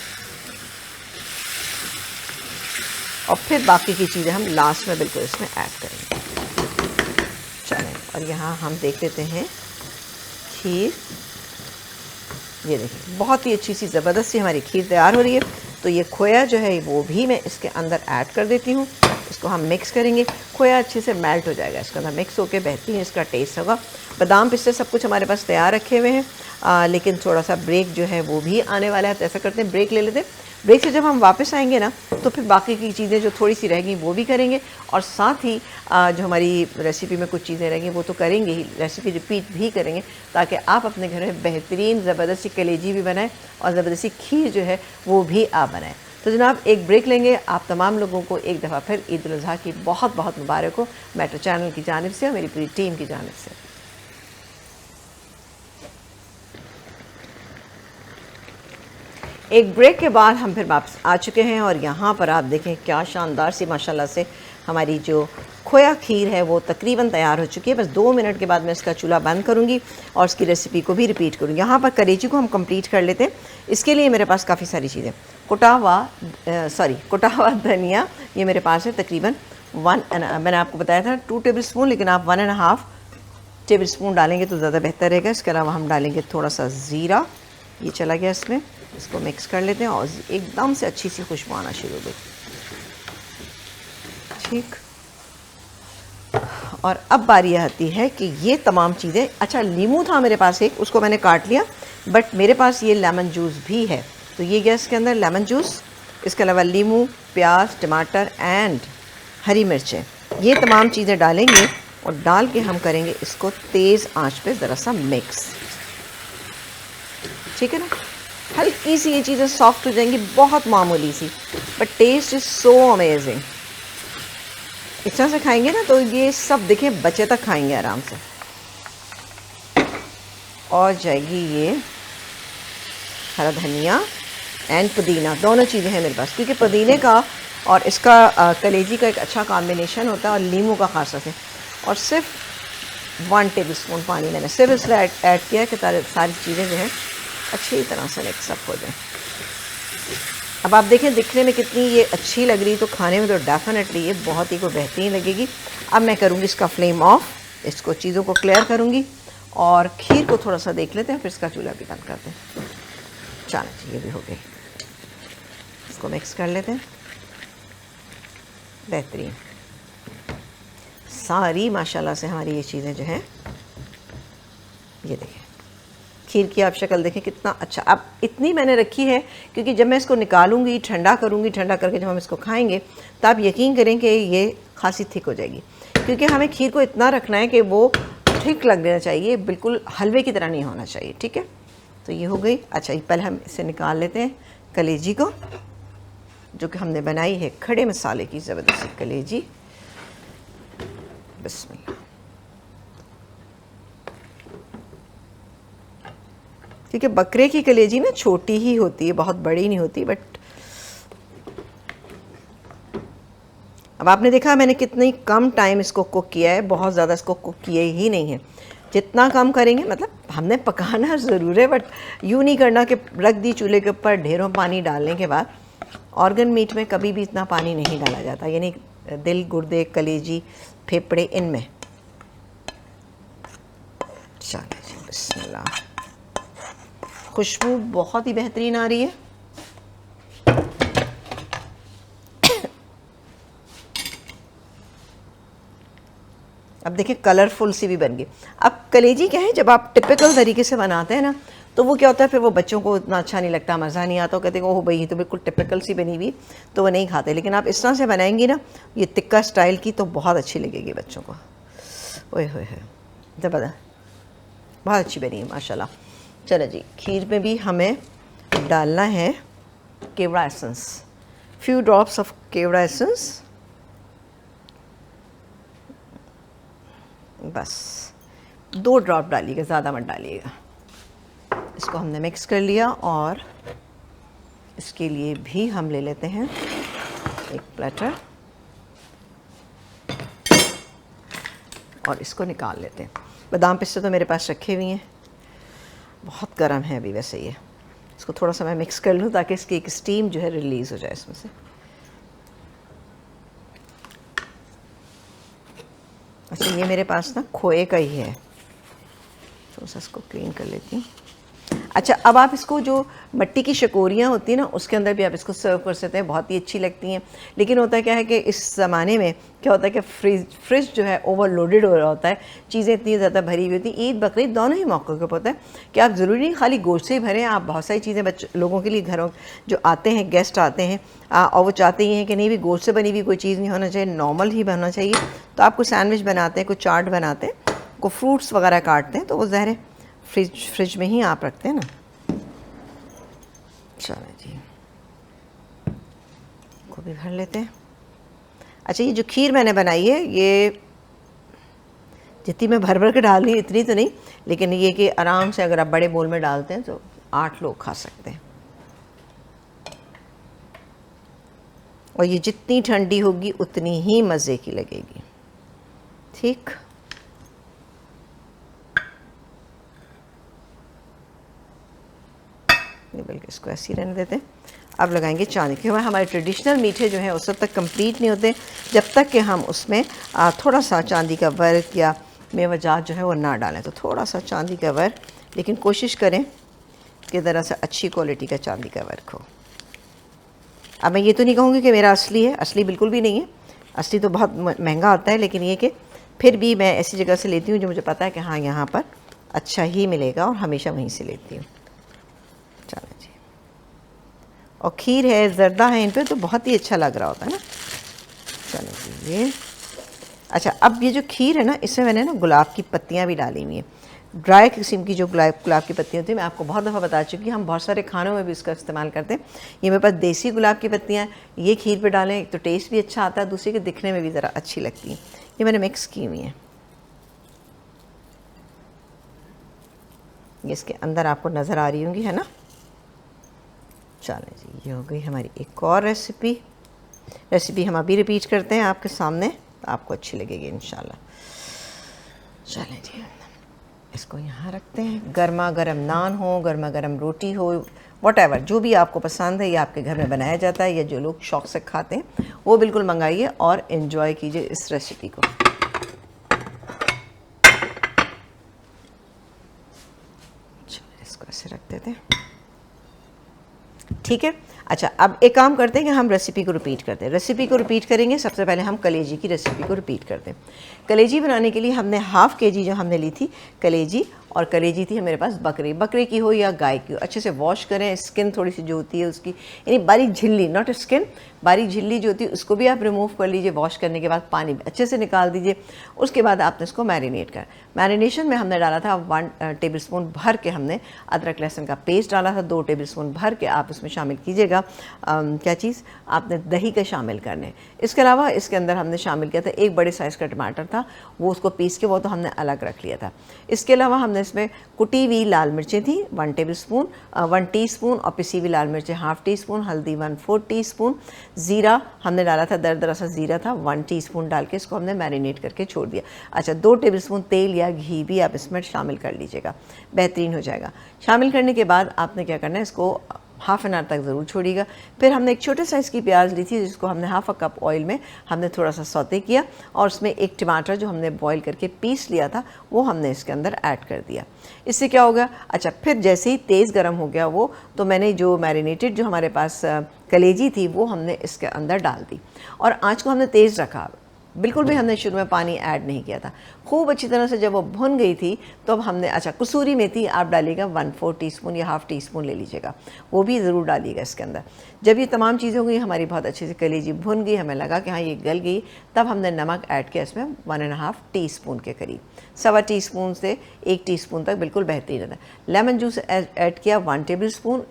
और फिर बाकी की चीज़ें हम लास्ट में बिल्कुल इसमें ऐड करेंगे। चलें, और यहाँ हम देख लेते हैं खीर। ये देखिए बहुत ही अच्छी सी ज़बरदस्त सी हमारी खीर तैयार हो रही है। तो ये खोया जो है वो भी मैं इसके अंदर ऐड कर देती हूँ। इसको हम मिक्स करेंगे। खोया अच्छे से मेल्ट हो जाएगा इसके अंदर, मिक्स होकर बेहतरीन इसका टेस्ट होगा। बादाम पिस्ते सब कुछ हमारे पास तैयार रखे हुए हैं, लेकिन थोड़ा सा ब्रेक जो है वो भी आने वाला है। तो ऐसा करते हैं, ब्रेक ले लेते हैं। ब्रेक से जब हम वापस आएंगे ना तो फिर बाकी की चीज़ें जो थोड़ी सी रहेंगी वो भी करेंगे, और साथ ही जो हमारी रेसिपी में कुछ चीज़ें रहेंगी वो तो करेंगे ही, रेसिपी रिपीट भी करेंगे, ताकि आप अपने घर में बेहतरीन ज़बरदस्ती कलेजी भी बनाएं और ज़बरदस्ती खीर जो है वो भी आप बनाएं। तो जनाब एक ब्रेक लेंगे। आप तमाम लोगों को एक दफ़ा फिर ईद उल अज़हा की बहुत बहुत मुबारक हो, मेट्रो चैनल की जानिब से और मेरी पूरी टीम की जानिब से। एक ब्रेक के बाद हम फिर वापस आ चुके हैं, और यहाँ पर आप देखें क्या शानदार सी माशाल्लाह से हमारी जो खोया खीर है वो तकरीबन तैयार हो चुकी है। बस 2 मिनट के बाद मैं इसका चूल्हा बंद करूँगी और इसकी रेसिपी को भी रिपीट करूँगी। यहाँ पर कलेजी को हम कंप्लीट कर लेते हैं। इसके लिए मेरे पास काफ़ी सारी चीज़ें, कुटा हुआ धनिया ये मेरे पास है तकरीबन मैंने आपको बताया था 2 टेबल स्पून, लेकिन आप 1.5 टेबल स्पून डालेंगे तो ज़्यादा बेहतर रहेगा। इसके अलावा हम डालेंगे थोड़ा सा ज़ीरा, ये चला गया इसमें। इसको मिक्स कर लेते हैं और एकदम से अच्छी सी खुशबू आना शुरू हो गई, ठीक। और अब बारी आती है कि ये तमाम चीज़ें, अच्छा नींबू था मेरे पास एक, उसको मैंने काट लिया, बट मेरे पास ये लेमन जूस भी है, तो ये गया इसके अंदर लेमन जूस। इसके अलावा नींबू, प्याज, टमाटर एंड हरी मिर्चें, ये तमाम चीज़ें डालेंगे और डाल के हम करेंगे इसको तेज़ आंच पे ज़रा सा मिक्स, ठीक है ना। हल्की सी ये चीज़ें सॉफ्ट हो जाएंगी, बहुत मामूली सी, but taste is so amazing. इस तरह से खाएंगे ना तो ये सब देखें बच्चे तक खाएंगे आराम से। और जाएगी ये हरा धनिया एंड पुदीना, दोनों चीज़ें हैं मेरे पास, क्योंकि पुदीने का और इसका कलेजी का एक अच्छा कॉम्बिनेशन होता है, और नींबू का खास से। और सिर्फ 1 टेबल स्पून पानी मैंने सिर्फ इसलिए ऐड किया कि सारी चीज़ें जो हैं अच्छी तरह से मिक्सअप हो जाए। अब आप देखें दिखने में कितनी ये अच्छी लग रही, तो खाने में तो डेफिनेटली ये बहुत ही को बेहतरीन लगेगी। अब मैं करूँगी इसका फ्लेम ऑफ, इसको चीज़ों को क्लियर करूँगी और खीर को थोड़ा सा देख लेते हैं, फिर इसका चूल्हा भी बंद करते हैं। चलो ये भी हो गई, इसको मिक्स कर लेते हैं। बेहतरीन सारी माशाल्लाह से हमारी ये चीज़ें जो हैं, ये देखें खीर की आप शक्ल देखें कितना अच्छा। अब इतनी मैंने रखी है क्योंकि जब मैं इसको निकालूंगी, ठंडा करूंगी, ठंडा करके जब हम इसको खाएंगे तो आप यकीन करें कि ये खासी थिक हो जाएगी, क्योंकि हमें खीर को इतना रखना है कि वो ठीक लगना चाहिए, बिल्कुल हलवे की तरह नहीं होना चाहिए, ठीक है। तो ये हो गई। अच्छा, पहले हम इसे निकाल लेते हैं कलेजी को, जो कि हमने बनाई है खड़े मसाले की ज़बरदस्त कलेजी। बिस्मिल्लाह। क्योंकि बकरे की कलेजी ना छोटी ही होती है, बहुत बड़ी नहीं होती। बट अब आपने देखा मैंने कितनी कम टाइम इसको कुक किया है, बहुत ज़्यादा इसको कुक किए ही नहीं है। जितना कम करेंगे, मतलब हमने पकाना ज़रूर है, बट यूँ नहीं करना कि रख दी चूल्हे के ऊपर ढेरों पानी डालने के बाद। ऑर्गन मीट में कभी भी इतना पानी नहीं डाला जाता, यानी दिल, गुर्दे, कलेजी, फेफड़े, इनमें। चलिए बिस्मिल्लाह। खुशबू बहुत ही बेहतरीन आ रही है। अब देखिए कलरफुल सी भी बन गई। अब कलेजी क्या है, जब आप टिपिकल तरीके से बनाते हैं ना तो वो क्या होता है फिर वो बच्चों को इतना अच्छा नहीं लगता, मज़ा नहीं आता, वो कहते हैं ओह भाई ये तो बिल्कुल टिपिकल सी बनी हुई, तो वो नहीं खाते। लेकिन आप इस तरह से बनाएंगी ना ये टिक्का स्टाइल की, तो बहुत अच्छी लगेगी बच्चों को। ओए होए होए, ज़बरदस्त, बहुत अच्छी बनी है माशाल्लाह। चलो जी, खीर में भी हमें डालना है kewra essence, few drops of kewra essence, बस 2 ड्रॉप डालिएगा, ज़्यादा मत डालिएगा। इसको हमने मिक्स कर लिया और इसके लिए भी हम ले लेते हैं एक प्लेटर और इसको निकाल लेते हैं। बादाम पिस्ते तो मेरे पास रखे हुए हैं, बहुत गर्म है अभी वैसे ये। इसको थोड़ा सा मैं मिक्स कर लूँ ताकि इसकी एक स्टीम जो है रिलीज़ हो जाए इसमें से। अच्छा ये मेरे पास ना खोए का ही है, थोड़ा सा इसको क्लीन कर लेती हूँ। अच्छा अब आप इसको जो मट्टी की शकोरियाँ होती हैं ना उसके अंदर भी आप इसको सर्व कर सकते हैं, बहुत ही अच्छी लगती हैं। लेकिन होता क्या है कि इस ज़माने में क्या होता है कि फ्रिज जो है ओवरलोडेड हो रहा होता है, चीज़ें इतनी ज़्यादा भरी हुई होती हैं। ईद बकरीद दोनों ही मौक़ों के ऊपर होता है कि आप ज़रूरी नहीं खाली गोश्त से ही भरें, आप बहुत सारी चीज़ें लोगों के लिए घरों जो आते हैं गेस्ट आते हैं और वो चाहते ही हैं कि नहीं भी गोश्त से बनी हुई कोई चीज़ नहीं होना चाहिए, नॉर्मल ही बनना चाहिए। तो आप कोई सैंडविच बनाते हैं, कोई चाट बनाते हैं, कोई फ्रूट्स वगैरह काटते हैं, तो वो ज़ाहिर है फ्रिज में ही आप रखते हैं ना। चलो जी, को भी भर लेते हैं। अच्छा ये जो खीर मैंने बनाई है ये जितनी मैं भर भर के डाल रही इतनी तो नहीं, लेकिन ये कि आराम से अगर आप बड़े बोल में डालते हैं तो 8 लोग खा सकते हैं। और ये जितनी ठंडी होगी उतनी ही मज़े की लगेगी। ठीक, बल्कि इसको ऐसे ही रहने देते हैं। अब लगाएंगे चांदी, क्योंकि हमारे ट्रेडिशनल मीठे जो हैं उस वक्त तक कंप्लीट नहीं होते जब तक कि हम उसमें थोड़ा सा चांदी का वर्क या मेवाजात जो है वो ना डालें। तो थोड़ा सा चांदी का वर्क, लेकिन कोशिश करें कि ज़रा सा अच्छी क्वालिटी का चांदी का वर्क हो। अब मैं ये तो नहीं कहूँगी कि मेरा असली है, असली बिल्कुल भी नहीं है, असली तो बहुत महंगा आता है। लेकिन ये कि फिर भी मैं ऐसी जगह से लेती हूँ जो मुझे पता है कि हाँ यहाँ पर अच्छा ही मिलेगा, और हमेशा वहीं से लेती हूँ। चलो जी, और खीर है, ज़र्दा है, इन पे तो बहुत ही अच्छा लग रहा होता है ना। चलो जी ये अच्छा, अब ये जो खीर है ना इसमें मैंने ना गुलाब की पत्तियाँ भी डाली हुई हैं, ड्राई किस्म की जो गुलाब की पत्तियाँ होती हैं। मैं आपको बहुत दफ़ा बता चुकी हूँ, हम बहुत सारे खानों में भी इसका इस्तेमाल करते हैं। ये मेरे पास देसी गुलाब की पत्तियाँ, ये खीर पे डालें, एक तो टेस्ट भी अच्छा आता है, दूसरी के दिखने में भी ज़रा अच्छी लगती हैं। ये मैंने मिक्स की हुई हैं, ये इसके अंदर आपको नज़र आ रही होंगी, है ना। चलें जी, ये हो गई हमारी एक और रेसिपी हम अभी रिपीट करते हैं आपके सामने, तो आपको अच्छी लगेगी इंशाल्लाह। चलें जी, इसको यहाँ रखते हैं। गर्मा गर्म नान हो, गर्मा गर्म रोटी हो, वॉटेवर जो भी आपको पसंद है, ये आपके घर में बनाया जाता है, या जो लोग शौक़ से खाते हैं वो बिल्कुल मंगाइए और इन्जॉय कीजिए इस रेसिपी को। चलो इसको ऐसे रख देते हैं, ठीक है। अच्छा अब एक काम करते हैं कि हम रेसिपी को रिपीट करते हैं। रेसिपी को रिपीट करेंगे, सबसे पहले हम कलेजी की रेसिपी को रिपीट करते हैं। कलेजी बनाने के लिए हमने ½ kg जो हमने ली थी कलेजी, और कलेजी थी मेरे पास बकरे की हो या गाय की हो। अच्छे से वॉश करें, स्किन थोड़ी सी जो होती है उसकी, यानी बारीक झिल्ली, नॉट स्किन, बारीक झिल्ली जो होती है उसको भी आप रिमूव कर लीजिए। वॉश करने के बाद पानी अच्छे से निकाल दीजिए। उसके बाद आपने इसको मैरिनेट कर, मैरिनेशन में हमने डाला था 1 टेबलस्पून भर के हमने अदरक लहसुन का पेस्ट डाला था, 2 टेबलस्पून भर के आप इसमें शामिल कीजिएगा। क्या चीज़ आपने दही के शामिल करने। इसके अलावा इसके अंदर हमने शामिल किया था 1 बड़े साइज़ का टमाटर था, वो उसको पीस के वो तो हमने अलग रख लिया था। इसके अलावा हमने इसमें कुटी हुई लाल मिर्चें थी 1 टेबलस्पून, 1 टीस्पून, और पिसी हुई लाल मिर्चें ½ टीस्पून, हल्दी 1/4 टीस्पून, ज़ीरा हमने डाला था, दरदरा सा ज़ीरा था 1 टीस्पून डाल के इसको हमने मैरिनेट करके छोड़ दिया। अच्छा 2 टेबलस्पून तेल या घी भी आप इसमें शामिल कर लीजिएगा, बेहतरीन हो जाएगा। शामिल करने के बाद आपने क्या करना है, इसको ½ एन आवर तक ज़रूर छोड़िएगा। फिर हमने एक छोटे साइज़ की प्याज ली थी जिसको हमने ½ कप ऑयल में हमने थोड़ा सा सौते किया, और उसमें 1 टमाटर जो हमने बॉईल करके पीस लिया था वो हमने इसके अंदर ऐड कर दिया। इससे क्या होगा, अच्छा फिर जैसे ही तेज़ गर्म हो गया वो, तो मैंने जो मैरिनेटेड जो हमारे पास कलेजी थी वो हमने इसके अंदर डाल दी, और आँच को हमने तेज़ रखा। बिल्कुल भी हमने शुरू में पानी ऐड नहीं किया था। खूब अच्छी तरह से जब वो भुन गई थी तो अब हमने, अच्छा कसूरी मेथी आप डालिएगा 1/4 टीस्पून या हाफ़ टीस्पून ले लीजिएगा, वो भी ज़रूर डालिएगा इसके अंदर। जब ये तमाम चीज़ें हो गई हमारी, बहुत अच्छे से कलेजी भुन गई, हमें लगा कि हाँ ये गल गई, तब हमने नमक ऐड किया इसमें 1.5 टीस्पून के करीब, 1.25 टीस्पून से 1 टीस्पून तक, बिल्कुल बेहतरीन रहता है। लेमन जूस ऐड किया 1 टेबल स्पून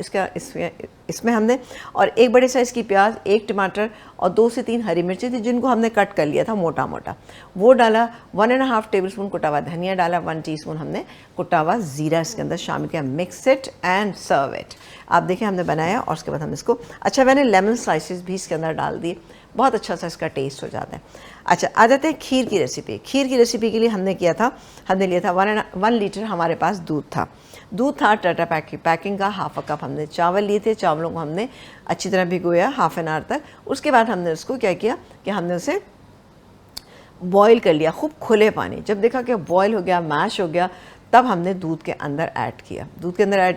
इसमें हमने, और 1 बड़े साइज़ की प्याज, 1 टमाटर और 2 से 3 हरी मिर्ची थी जिनको हमने कट कर लिया था मोटा मोटा, वो डाला। 1.5 टेबल स्पून कुटा हुआ धनिया डाला, 1 टीस्पून हमने कुटा हुआ ज़ीरा इसके अंदर शामिल किया। Mix it and serve it. आप देखें हमने बनाया और उसके बाद हमने इसको, अच्छा मैंने लेमन स्लाइसेस भी इसके अंदर डाल दिए, बहुत अच्छा सा इसका टेस्ट हो जाता है। अच्छा आ जाते हैं खीर की रेसिपी। खीर की रेसिपी के लिए हमने लिया था 1 लीटर हमारे पास दूध था टाटा पैकिंग का। हाफ अ कप हमने चावल लिए थे, चावलों को हमने अच्छी तरह भिगोया हाफ एन आवर तक। उसके बाद हमने उसको क्या किया कि हमने उसे बॉईल कर लिया खूब खुले पानी। जब देखा कि बॉईल हो गया, मैश हो गया, तब हमने दूध के अंदर ऐड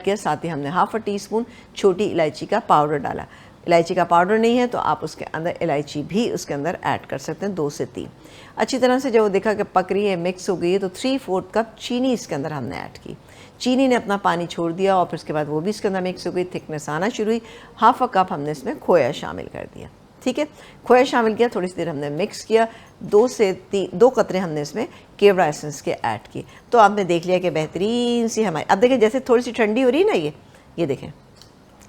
किया। साथ ही हमने हाफ अ टीस्पून छोटी इलायची का पाउडर डाला। इलायची का पाउडर नहीं है तो आप उसके अंदर इलायची भी उसके अंदर ऐड कर सकते हैं, 2 से 3। अच्छी तरह से जब वो देखा कि पक रही है, मिक्स हो गई है, तो 3/4 कप चीनी इसके अंदर हमने ऐड की। चीनी ने अपना पानी छोड़ दिया और फिर उसके बाद वो भी इसके अंदर मिक्स हो गई, थिकनेस आना शुरू हुई। हाफ अ कप हमने इसमें खोया शामिल कर दिया। ठीक है, खोया शामिल किया, थोड़ी सी देर हमने मिक्स किया। 2 कतरे हमने इसमें केवड़ा एसेंस के ऐड किए। तो आपने देख लिया कि बेहतरीन सी हमारी, अब देखें जैसे थोड़ी सी ठंडी हो रही है ना, ये देखें,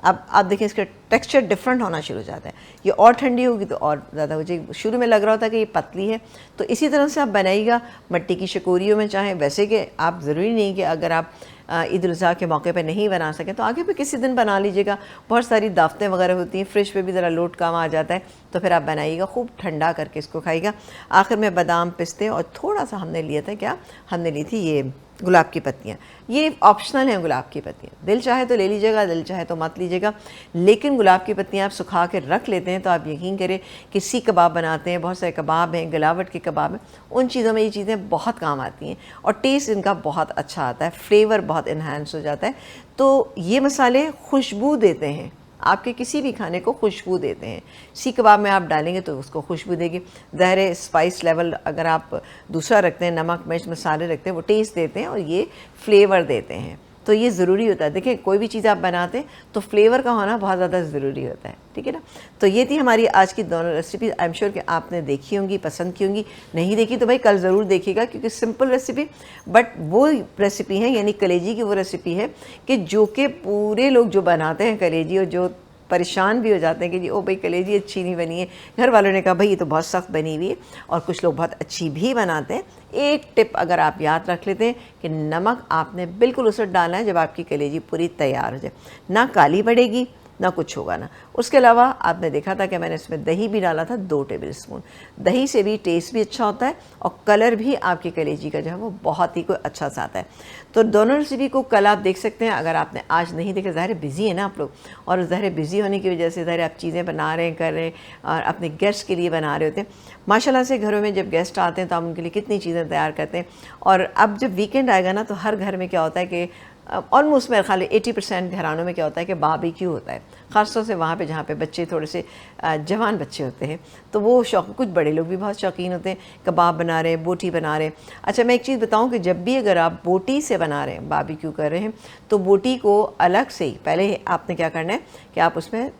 अब आप देखें इसका टेक्सचर डिफरेंट होना शुरू हो जाता है। ये और ठंडी होगी तो और ज़्यादा हो जाएगी। शुरू में लग रहा होता है कि ये पतली है, तो इसी तरह से आप बनाइएगा मिट्टी की शकोरियों में। चाहे वैसे कि आप ज़रूरी नहीं कि अगर आप ईद उल अज़हा के मौके पे नहीं बना सकें तो आगे भी किसी दिन बना लीजिएगा। बहुत सारी दावतें वगैरह होती हैं, फ्रिज पे भी ज़रा लोड काम आ जाता है, तो फिर आप बनाइएगा, खूब ठंडा करके इसको खाइएगा। आखिर में बादाम, पिस्ते और थोड़ा सा हमने लिया था, क्या हमने ली थी, ये गुलाब की पत्तियाँ। ये ऑप्शनल हैं गुलाब की पत्तियाँ, दिल चाहे तो ले लीजिएगा, दिल चाहे तो मत लीजिएगा। लेकिन गुलाब की पत्तियाँ आप सुखा के रख लेते हैं तो आप यकीन करें कि सीख कबाब बनाते हैं, बहुत सारे कबाब हैं, गलावट के कबाब हैं, उन चीज़ों में ये चीज़ें बहुत काम आती हैं और टेस्ट इनका बहुत अच्छा आता है, फ्लेवर बहुत इन्हांस हो जाता है। तो ये मसाले खुशबू देते हैं, आपके किसी भी खाने को खुशबू देते हैं। सीख कबाब में आप डालेंगे तो उसको खुशबू देगी। ज़ाहिर स्पाइस लेवल अगर आप दूसरा रखते हैं, नमक मिर्च मसाले रखते हैं, वो टेस्ट देते हैं और ये फ्लेवर देते हैं। तो ये ज़रूरी होता है। देखिए कोई भी चीज़ आप बनाते हैं तो फ्लेवर का होना बहुत ज़्यादा ज़रूरी होता है, ठीक है ना। तो ये थी हमारी आज की दोनों रेसिपी। आई एम श्योर कि आपने देखी होंगी, पसंद की होंगी। नहीं देखी तो भाई कल ज़रूर देखिएगा, क्योंकि सिंपल रेसिपी बट वो रेसिपी है, यानी कलेजी की वो रेसिपी है कि जो कि पूरे लोग जो बनाते हैं कलेजी और जो परेशान भी हो जाते हैं कि जी ओ भाई कलेजी अच्छी नहीं बनी है, घर वालों ने कहा भाई ये तो बहुत सख्त बनी हुई है, और कुछ लोग बहुत अच्छी भी बनाते हैं। एक टिप अगर आप याद रख लेते हैं कि नमक आपने बिल्कुल उस वक्त डालना है जब आपकी कलेजी पूरी तैयार हो जाए, ना काली पड़ेगी ना कुछ होगा ना। उसके अलावा आपने देखा था कि मैंने इसमें दही भी डाला था 2 टेबल स्पून। दही से भी टेस्ट भी अच्छा होता है और कलर भी आपकी कलेजी का जो है वो बहुत ही कोई अच्छा सा आता है। तो दोनों रेसिपी को कल आप देख सकते हैं। अगर आपने आज नहीं देखा, ज़ाहिर बिज़ी है ना आप लोग, और ज़ाहिर बिज़ी होने की वजह से ज़ाहिर आप चीज़ें बना रहे हैं, कर रहे हैं और अपने गेस्ट के लिए बना रहे होते हैं। माशाल्लाह से घरों में जब गेस्ट आते हैं तो हम उनके लिए कितनी चीज़ें तैयार करते हैं। और अब जब वीकेंड आएगा ना तो हर घर में क्या होता है कि ऑलमोस्ट मेरे ख्याल 80% घरानों में क्या होता है कि बारबेक्यू होता है, ख़ासतौर से वहाँ पे जहाँ पे बच्चे थोड़े से जवान बच्चे होते हैं, तो वो शौक, कुछ बड़े लोग भी बहुत शौकीन होते हैं, कबाब बना रहे हैं, बोटी बना रहे हैं। अच्छा मैं एक चीज़ बताऊँ कि जब भी अगर आप बोटी से बना रहे हैं, बारबेक्यू कर रहे हैं, तो बोटी को अलग से ही पहले आपने क्या करना है कि आप उसमें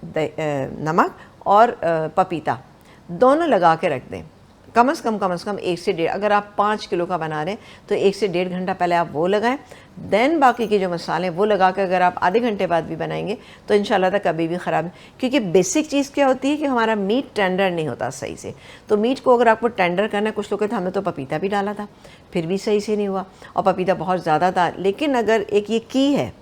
नमक और पपीता दोनों लगा के रख दें। कम से कम 1 से 1.5, अगर आप 5 किलो का बना रहे हैं तो 1 से 1.5 घंटा पहले आप वो लगाएं। देन बाकी के जो मसाले वो लगा के अगर आप आधे घंटे बाद भी बनाएंगे तो इंशाल्लाह तक कभी भी ख़राब नहीं। क्योंकि बेसिक चीज़ क्या होती है कि हमारा मीट टेंडर नहीं होता सही से। तो मीट को अगर आपको टेंडर करना है, कुछ लोग कहते हैं हमने तो पपीता भी डाला था फिर भी सही से नहीं हुआ, और पपीता बहुत ज़्यादा था। लेकिन अगर एक ये की है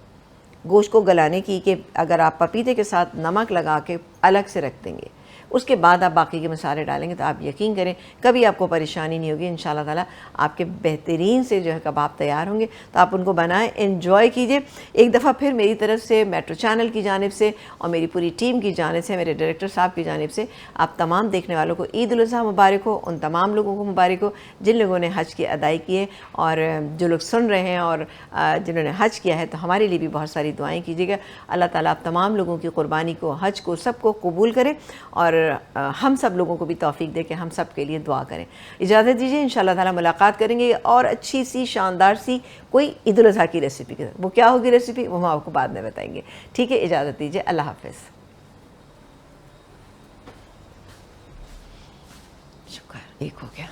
गोश्त को गलाने की कि अगर आप पपीते के साथ नमक लगा के अलग से रख देंगे, उसके बाद आप बाकी के मसाले डालेंगे, तो आप यकीन करें कभी आपको परेशानी नहीं होगी। इंशाल्लाह ताला आपके बेहतरीन से जो है कबाब तैयार होंगे। तो आप उनको बनाएं, एंजॉय कीजिए। एक दफ़ा फिर मेरी तरफ से, मेट्रो चैनल की जानिब से और मेरी पूरी टीम की जानिब से, मेरे डायरेक्टर साहब की जानिब से आप तमाम देखने वालों को ईद उल अज़हा मुबारक हो। उन तमाम लोगों को मुबारक हो जिन लोगों ने हज की अदाई की है, और जो लोग सुन रहे हैं और जिन्होंने हज किया है तो हमारे लिए भी बहुत सारी दुआएँ कीजिएगा। अल्लाह ताला आप तमाम लोगों की क़ुरबानी को, हज को, सबको कबूल करें और हम सब लोगों को भी तौफीक दे कि हम सब के लिए दुआ करें। इजाज़त दीजिए, इंशाअल्लाह ताला मुलाकात करेंगे और अच्छी सी शानदार सी कोई ईद उल अज़हा की रेसिपी के साथ। वो क्या होगी रेसिपी वो हम आपको बाद में बताएंगे। ठीक है, इजाज़त दीजिए, अल्लाह हाफ़िज़। शुक्र, एक हो गया।